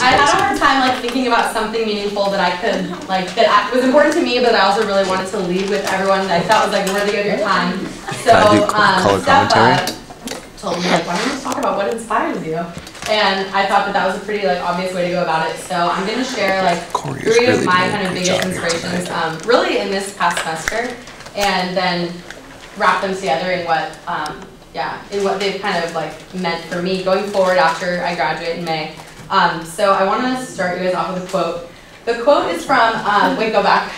I had a hard time like thinking about something meaningful that I could like that was important to me, but I also really wanted to leave with everyone that I thought was like worthy of your time. So Steph told me like, why don't you just talk about what inspires you? And I thought that that was a pretty like obvious way to go about it. So I'm going to share like three of my kind of biggest inspirations, really in this past semester, and then wrap them together in what, in what they've kind of like meant for me going forward after I graduate in May. So I want to start you guys off with a quote. The quote is from, wait, go back.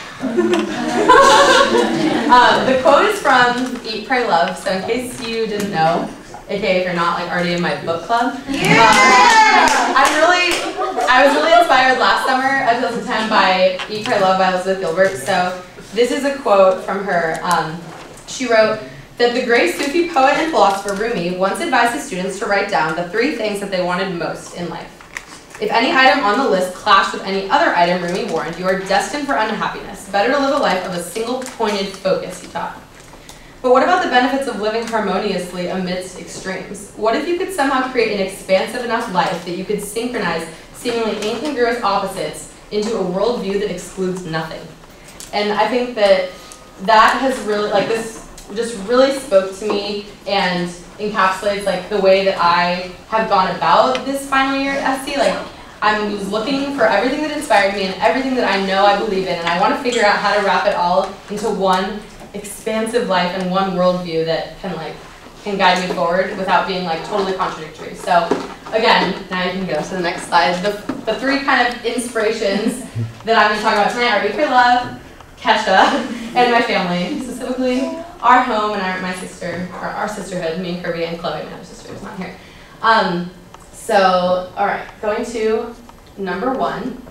The quote is from Eat, Pray, Love. So in case you didn't know, aka if you're not like already in my book club, I was really inspired last summer of 2010 by Eat, Pray, Love by Elizabeth Gilbert. So this is a quote from her. She wrote that the great Sufi poet and philosopher Rumi once advised his students to write down the 3 things that they wanted most in life. If any item on the list clashed with any other item Rumi warned, you are destined for unhappiness. Better to live a life of a single pointed focus, he taught. But what about the benefits of living harmoniously amidst extremes? What if you could somehow create an expansive enough life that you could synchronize seemingly incongruous opposites into a worldview that excludes nothing? And I think that has really, like this just really spoke to me and encapsulates like the way that I have gone about this final year at SC. Like I was looking for everything that inspired me and everything that I know I believe in, and I want to figure out how to wrap it all into one expansive life and one worldview that can guide me forward without being like totally contradictory. So again, now you can go to the next slide. The 3 kind of inspirations that I'm going to talk about tonight are Eat, Pray, Love, Kesha, and my family, specifically our home and our sisterhood, me and Kirby and Chloe, my other sister is not here. So, all right, going to number 1.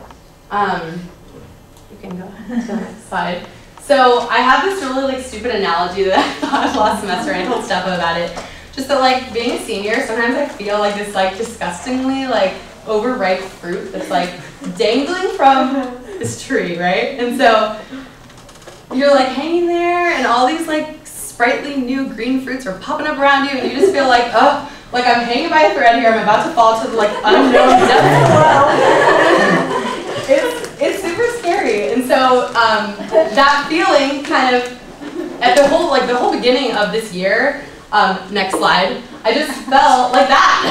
You can go to the next slide. So I have this really like stupid analogy that I thought of last semester, and I told Steph about it. Just that like being a senior, sometimes I feel like this like disgustingly like overripe fruit that's like dangling from this tree, right? And so you're like hanging there, and all these like sprightly new green fruits are popping up around you, and you just feel like, oh, like I'm hanging by a thread here. I'm about to fall to the like unknown depths below. It's super scary, and so that feeling kind of at the whole beginning of this year. Next slide. I just felt like that.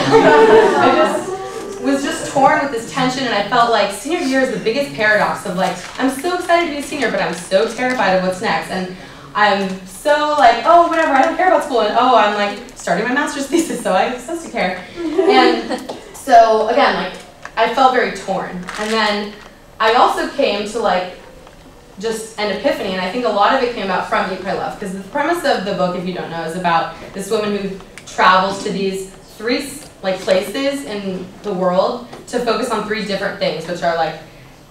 I was just torn with this tension, and I felt like senior year is the biggest paradox of like I'm so excited to be a senior, but I'm so terrified of what's next, and I'm so like, oh, whatever, I don't care about school, and oh, I'm like starting my master's thesis, so I'm supposed to care. And so again, like I felt very torn, and then I also came to like just an epiphany, and I think a lot of it came about from Eat, Pray, Love, because the premise of the book, if you don't know, is about this woman who travels to these 3 like places in the world to focus on 3 different things, which are like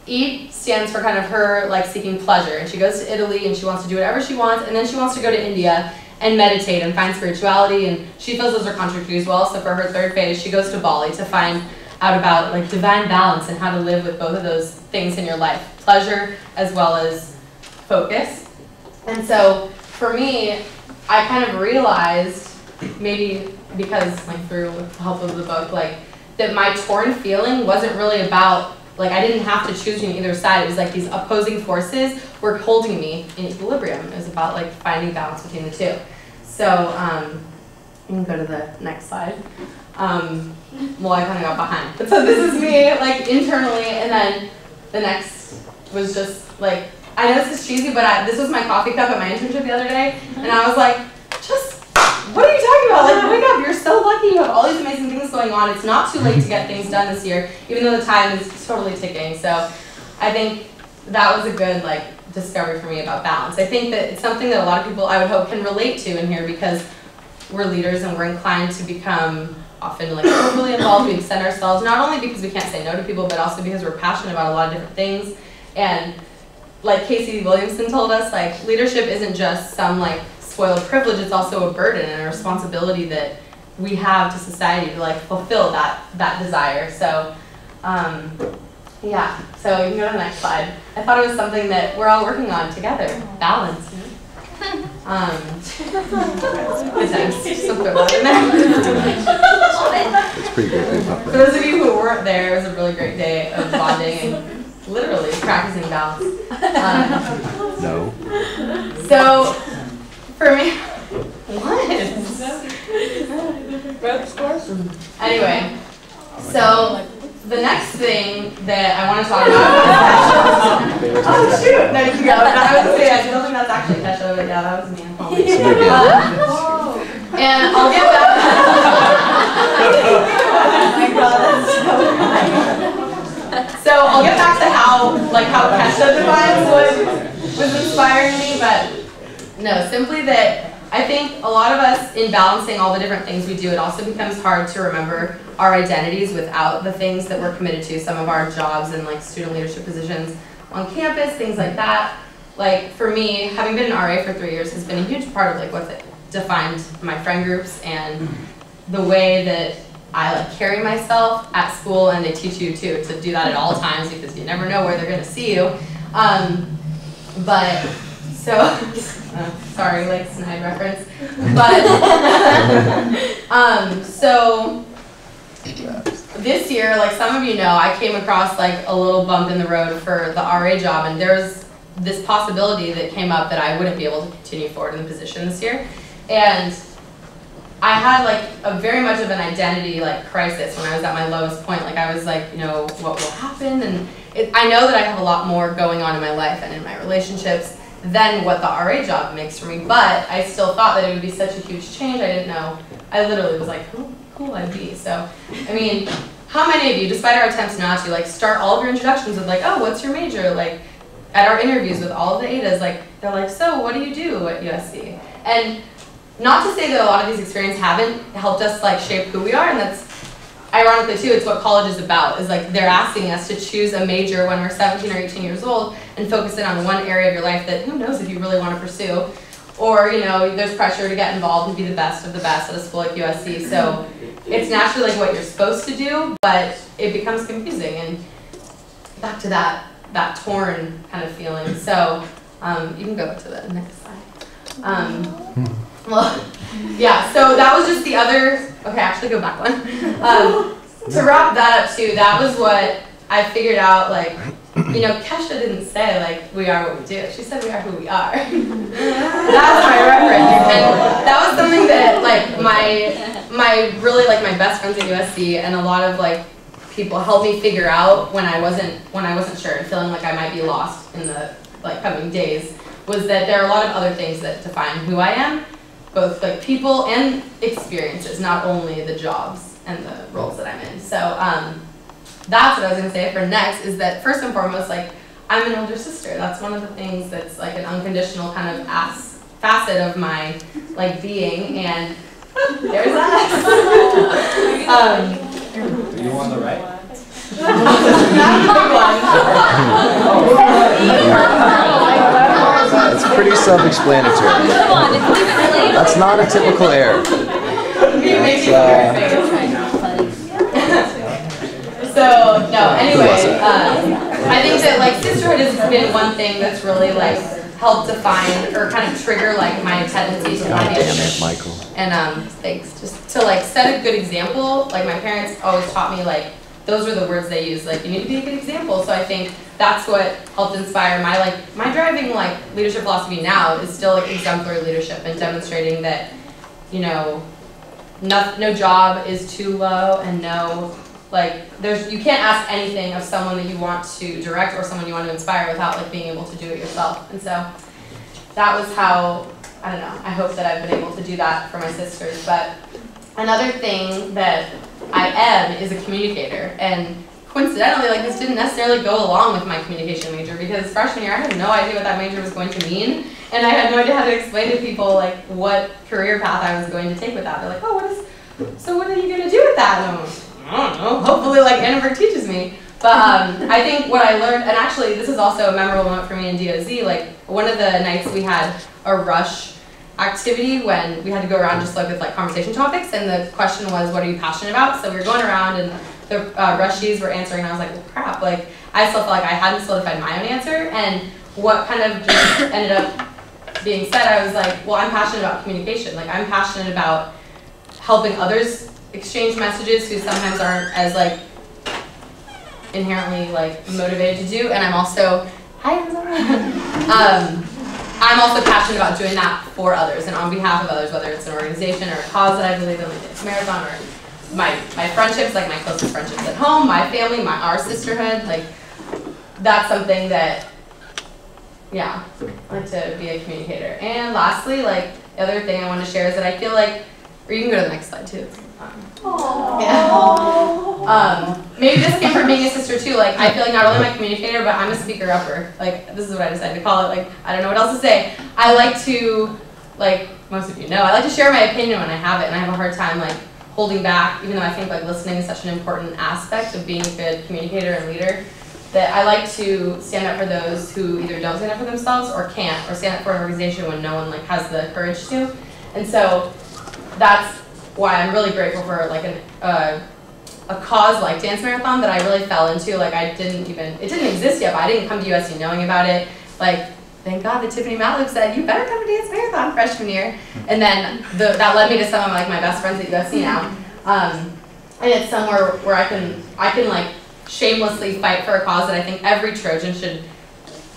Eat stands for kind of her like seeking pleasure, and she goes to Italy and she wants to do whatever she wants, and then she wants to go to India and meditate and find spirituality, and she feels those are contradictory as well. So for her 3rd phase, she goes to Bali to find out about like divine balance and how to live with both of those things in your life, pleasure as well as focus. And so for me, I kind of realized, maybe because like through the help of the book, like that my torn feeling wasn't really about like I didn't have to choose between either side. It was like these opposing forces were holding me in equilibrium. It was about like finding balance between the 2. So you can go to the next slide. Well, I kind of got behind. But so this is me, like, internally, and then the next was just, like, I know this is cheesy, but this was my coffee cup at my internship the other day, and I was like, just, what are you talking about? Like, wake up, you're so lucky, you have all these amazing things going on. It's not too late to get things done this year, even though the time is totally ticking. So I think that was a good, like, discovery for me about balance. I think that it's something that a lot of people, I would hope, can relate to in here, because we're leaders and we're inclined to become often like overly involved. We extend ourselves, not only because we can't say no to people, but also because we're passionate about a lot of different things. And like Casey Williamson told us, like leadership isn't just some like spoiled privilege, it's also a burden and a responsibility that we have to society to like fulfill that desire. So yeah, so you can go to the next slide. I thought it was something that we're all working on together, balance. Good times. Just throw that in there. It's pretty great. For those of you who weren't there, it was a really great day practicing balance. No. So, for me, what? Anyway, so the next thing that I want to talk about is oh shoot! There you go. I was going to say, I don't think that's actually Kesha, but yeah, that was me. And I'll get back. Oh my god, that's so funny. So I'll get back to how Kesha defines what was inspiring me, but no, simply that I think a lot of us, in balancing all the different things we do, it also becomes hard to remember our identities without the things that we're committed to, some of our jobs and like student leadership positions on campus, things like that. Like for me, having been an RA for 3 years has been a huge part of like what's defined my friend groups and the way that I like carry myself at school, and they teach you too to do that at all times because you never know where they're going to see you. But so, sorry, like snide reference, but so this year, like some of you know, I came across like a little bump in the road for the RA job, and there's this possibility that came up that I wouldn't be able to continue forward in the position this year. And I had like a very much of an identity like crisis when I was at my lowest point. Like I was like, you know, what will happen? And I know that I have a lot more going on in my life and in my relationships than what the RA job makes for me, but I still thought that it would be such a huge change. I didn't know. I literally was like, who cool I'd be. So, I mean, how many of you, despite our attempts not to, like start all of your introductions with like, oh, what's your major? Like at our interviews with all of the ADAs, like they're like, so what do you do at USC? And not to say that a lot of these experiences haven't helped us like shape who we are, and that's ironically too, it's what college is about, is like they're asking us to choose a major when we're 17 or 18 years old and focus in on one area of your life that who knows if you really want to pursue. Or, you know, there's pressure to get involved and be the best of the best at a school like USC. So it's naturally like what you're supposed to do, but it becomes confusing. And back to that torn kind of feeling. So you can go to the next slide. Well, yeah, so that was just the other, okay, actually go back one. To wrap that up too, that was what I figured out, like, you know, Kesha didn't say, like, we are what we do. She said we are who we are. That's my reference. And that was something that, like, my best friends at USC and a lot of, like, people helped me figure out when I wasn't sure and feeling like I might be lost in the, like, coming days, was that there are a lot of other things that define who I am, both, like, people and experiences, not only the jobs and the roles that I'm in. So, that's what I was going to say for next, is that first and foremost, like, I'm an older sister. That's one of the things that's like an unconditional kind of facet of my like being, and there's that. Are you on the right? It's pretty self-explanatory. That's not a typical error. So, no, anyway, I think that, like, sisterhood has been one thing that's really, like, helped define or kind of trigger, like, my tendency to want to be a Damn it, Michael. And, thanks. Just to, like, set a good example. Like, my parents always taught me, like, those were the words they used. Like, you need to be a good example. So I think that's what helped inspire my, like, my driving, like, leadership philosophy now is still, like, exemplary leadership and demonstrating that, you know, no job is too low, and no, like, you can't ask anything of someone that you want to direct or someone you want to inspire without, like, being able to do it yourself. And so that was how, I don't know, I hope that I've been able to do that for my sisters. But another thing that I am is a communicator. And coincidentally, like, this didn't necessarily go along with my communication major, because freshman year I had no idea what that major was going to mean. And I had no idea how to explain to people, like, what career path I was going to take with that. They're like, oh, so what are you going to do with that? And I'm like, I don't know, hopefully, like, Annenberg teaches me. But I think what I learned, and actually this is also a memorable moment for me in DOZ, like, one of the nights we had a rush activity when we had to go around just like with like conversation topics, and the question was, what are you passionate about? So we were going around and the rushies were answering, and I was like, well, crap, like, I still felt like I hadn't solidified my own answer. And what kind of just ended up being said, I was like, well, I'm passionate about communication. Like, I'm passionate about helping others exchange messages who sometimes aren't as, like, inherently like motivated to do, and I'm also I'm also passionate about doing that for others and on behalf of others, whether it's an organization or a cause that I believe in, like it's marathon, or my friendships, like my closest friendships at home, my family, our sisterhood, like that's something that, yeah, I like to be a communicator. And lastly, like the other thing I want to share is that I feel like, or you can go to the next slide too. Yeah. Maybe this came from being a sister too. Like I feel like not only am I a communicator, but I'm a speaker-upper. Like this is what I decided to call it. Like I don't know what else to say. I like to, like most of you know, I like to share my opinion when I have it, and I have a hard time like holding back, even though I think like listening is such an important aspect of being a good communicator and leader. That I like to stand up for those who either don't stand up for themselves or can't, or stand up for an organization when no one like has the courage to. And so that's why I'm really grateful for like a cause like Dance Marathon that I really fell into. Like it didn't exist yet, but I didn't come to USC knowing about it. Like thank God that Tiffany Matloop said, you better come to Dance Marathon freshman year. And then that led me to some of like my best friends at USC now. And it's somewhere where I can like shamelessly fight for a cause that I think every Trojan should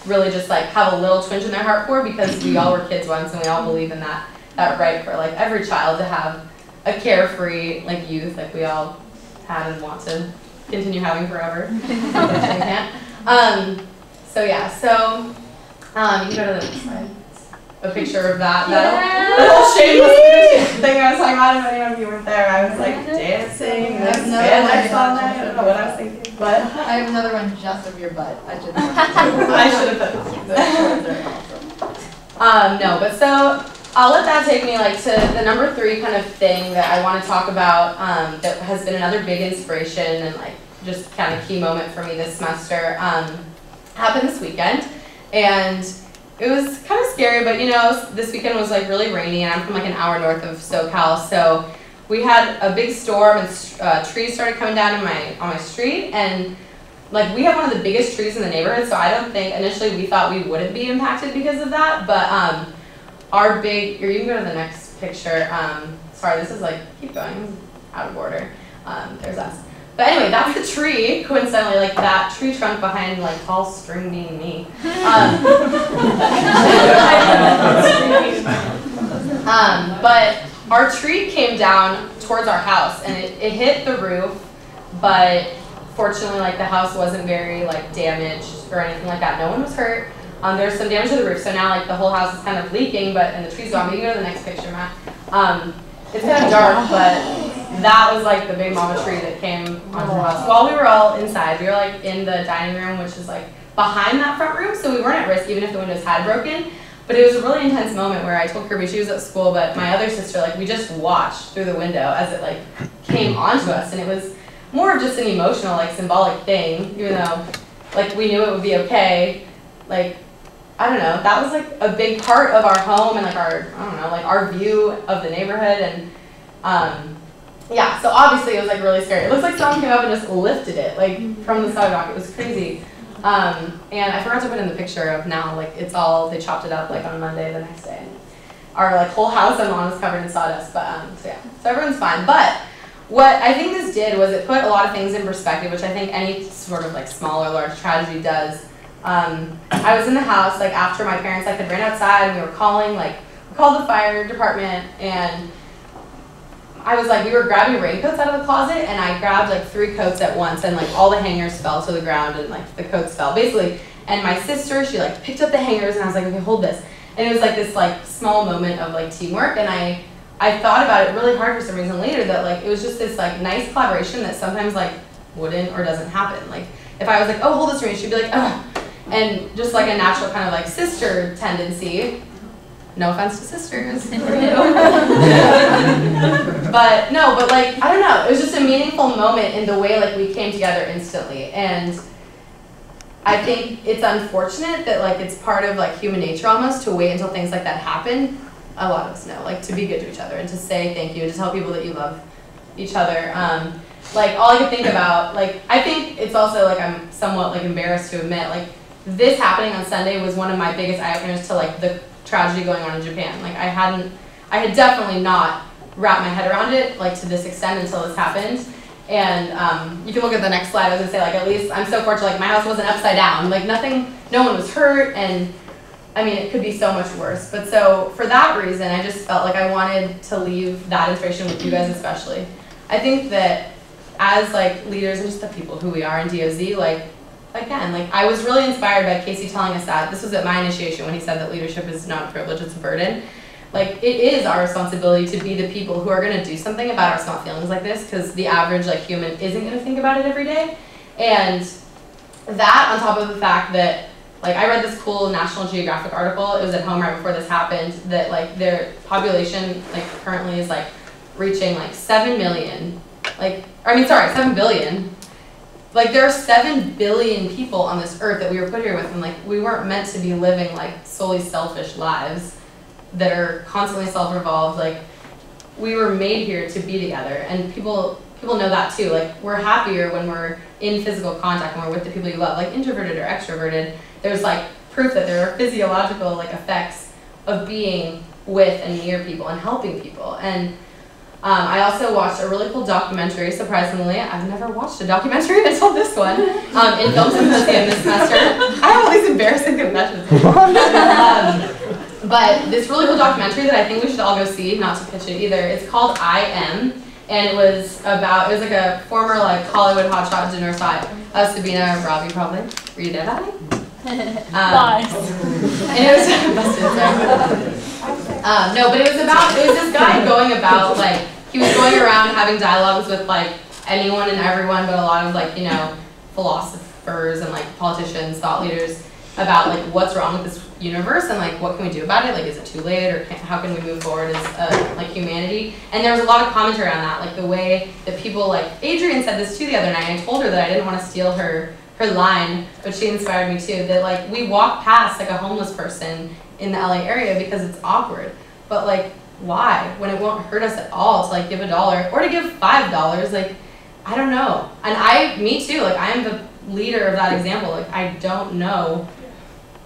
really just like have a little twinge in their heart for, because we all were kids once and we all believe in that right for like every child to have a carefree like youth like we all had and want to continue having forever. Unfortunately can't. So yeah, so you can go to the next slide. A picture of that little shameless thing I was talking about. If anyone of you weren't there, I was like dancing and spandex all night. I don't know what I was thinking, but I have another one just of your butt. I should have put no, but so I'll let that take me like to the number 3 kind of thing that I want to talk about that has been another big inspiration and like just kind of key moment for me this semester. Happened this weekend, and it was kind of scary, but you know, this weekend was like really rainy, and I'm from like an hour north of SoCal, so we had a big storm and trees started coming down on my street, and like we have one of the biggest trees in the neighborhood, so I don't think initially we thought we wouldn't be impacted because of that, but our big, or you can go to the next picture, sorry, this is like, keep going, out of order, there's us. But anyway, that's the tree, coincidentally, like that tree trunk behind like tall string being me. But our tree came down towards our house, and it hit the roof, but fortunately like the house wasn't very like damaged or anything like that. No one was hurt. There's some damage to the roof, so now like the whole house is kind of leaking, and the tree's gone. But you can go to the next picture, Matt. It's kind of dark, but that was like the big mama tree that came onto our house. While we were all inside, we were like in the dining room, which is like behind that front room, so we weren't at risk even if the windows had broken. But it was a really intense moment where I told Kirby, she was at school, but my other sister, like we just watched through the window as it like came onto us, and it was more of just an emotional, like symbolic thing, even though like we knew it would be okay. Like, I don't know, that was like a big part of our home and like our, I don't know, like our view of the neighborhood, and yeah, so obviously it was like really scary. It looks like someone came up and just lifted it like from the sidewalk. It was crazy. And I forgot to put in the picture of now, like it's all, they chopped it up like on Monday the next day. And our like whole house and lawn was covered in sawdust, but so yeah, so everyone's fine. But what I think this did was it put a lot of things in perspective, which I think any sort of like small or large tragedy does. I was in the house like after my parents like had ran outside, and we were calling, like we called the fire department, and I was like, we were grabbing raincoats out of the closet, and I grabbed like 3 coats at once, and like all the hangers fell to the ground, and like the coats fell basically. And my sister, she like picked up the hangers, and I was like, okay, hold this. And it was like this like small moment of like teamwork, and I thought about it really hard for some reason later, that like it was just this like nice collaboration that sometimes like wouldn't or doesn't happen. Like if I was like, oh, hold this for me, she'd be like, ugh. And just like a natural kind of like sister tendency. No offense to sisters. But no, but like, I don't know, it was just a meaningful moment in the way like we came together instantly. And I think it's unfortunate that like it's part of like human nature almost to wait until things like that happen. A lot of us know, like to be good to each other and to say thank you and to tell people that you love each other. Like all I could think about, like I think it's also like I'm somewhat like embarrassed to admit, like this happening on Sunday was one of my biggest eye-openers to like the tragedy going on in Japan. Like I had definitely not wrapped my head around it like to this extent until this happened. And you can look at the next slide. I was gonna say, like, at least I'm so fortunate, like, my house wasn't upside down. Like, nothing, no one was hurt, and I mean, it could be so much worse. But so, for that reason, I just felt like I wanted to leave that inspiration with you guys especially. I think that as, like, leaders and just the people who we are in DOZ, like, again, like, I was really inspired by Casey telling us that. This was at my initiation when he said that leadership is not a privilege, it's a burden. Like, it is our responsibility to be the people who are going to do something about our small feelings like this, because the average, like, human isn't going to think about it every day. And that, on top of the fact that, like, I read this cool National Geographic article, it was at home right before this happened, that, like, their population, like, currently is, like, reaching, like, 7 million. Like, I mean, sorry, 7 billion. Like, there are 7 billion people on this earth that we were put here with, and, like, we weren't meant to be living, like, solely selfish lives that are constantly self-revolved. Like, we were made here to be together, and people know that too. Like, we're happier when we're in physical contact, when we're with the people you love, like introverted or extroverted. There's, like, proof that there are physiological, like, effects of being with and near people and helping people. And I also watched a really cool documentary, surprisingly. I've never watched a documentary until this one, in Film Symposium this semester. I have all these embarrassing confessions. But this really cool documentary that I think we should all go see, not to pitch it either, it's called I Am, and it was like a former, like, Hollywood hotshot dinner spot, Sabina Robbie, probably. Were you there that night? Nice. And it was busted, no, but it was this guy going about, like, he was going around having dialogues with, like, anyone and everyone, but a lot of, like, you know, philosophers and, like, politicians, thought leaders, about, like, what's wrong with this universe and, like, what can we do about it? Like, is it too late, or how can we move forward as like, humanity? And there was a lot of commentary on that, like the way that people, like, Adrienne said this too the other night. I told her that I didn't want to steal her line, but she inspired me too, that, like, we walk past, like, a homeless person in the LA area because it's awkward, but, like, why? When it won't hurt us at all to, like, give $1 or to give $5, like, I don't know. And me too, like, I am the leader of that example. Like, I don't know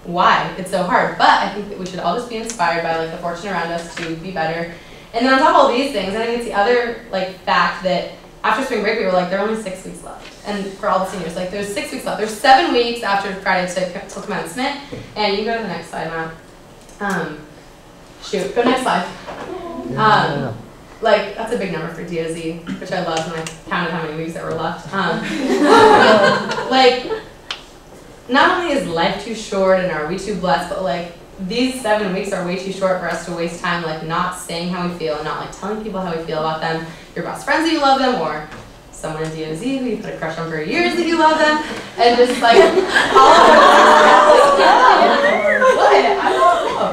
why it's so hard, but I think that we should all just be inspired by, like, the fortune around us to be better. And then on top of all these things, I think it's the other, like, fact that after spring break we were like, there are only 6 weeks left, and for all the seniors, like, there's 6 weeks left. There's 7 weeks after Friday till commencement, and you can go to the next slide, Matt. Shoot, go next slide. Like, that's a big number for DOZ, which I loved when I counted how many weeks that were left. Like, not only is life too short and are we too blessed, but, like, these 7 weeks are way too short for us to waste time, like, not saying how we feel and not, like, telling people how we feel about them, your best friends that you love them, or someone in DOZ who you put a crush on for years that you love them, and just, like, all of what? I don't know.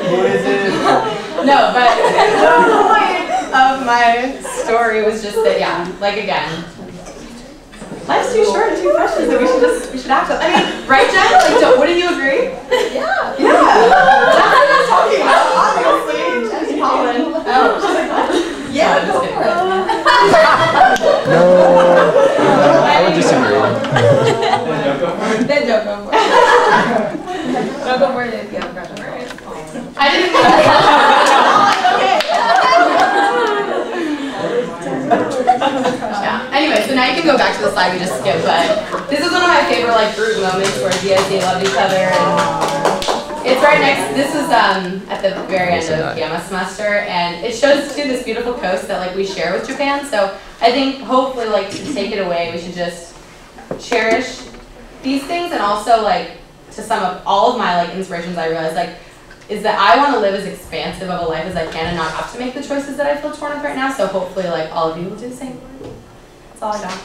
Who is it? No, but the point of my story was just that, yeah, like, again, life's too short and too precious that we should act on. I mean, right, Jen? Like, wouldn't you agree? Yeah. Yeah. That's what I'm talking about, obviously. Jen's Colin. Oh, she's like, what? Yeah, go for it. No, I would disagree. Then don't go for it. Don't go for it if you have a crush on her. I didn't Yeah. Anyway, so now you can go back to the slide we just skipped, but this is one of my favorite, like, group moments where DSD loved each other, and it's right next, this was at the very end of Gamma semester, and it shows too this beautiful coast that, like, we share with Japan. So I think hopefully, like, to take it away, we should just cherish these things, and also, like, to sum up all of my, like, inspirations, I realized, like, is that I want to live as expansive of a life as I can and not have to make the choices that I feel torn with right now. So hopefully, like, all of you will do the same. That's all I got.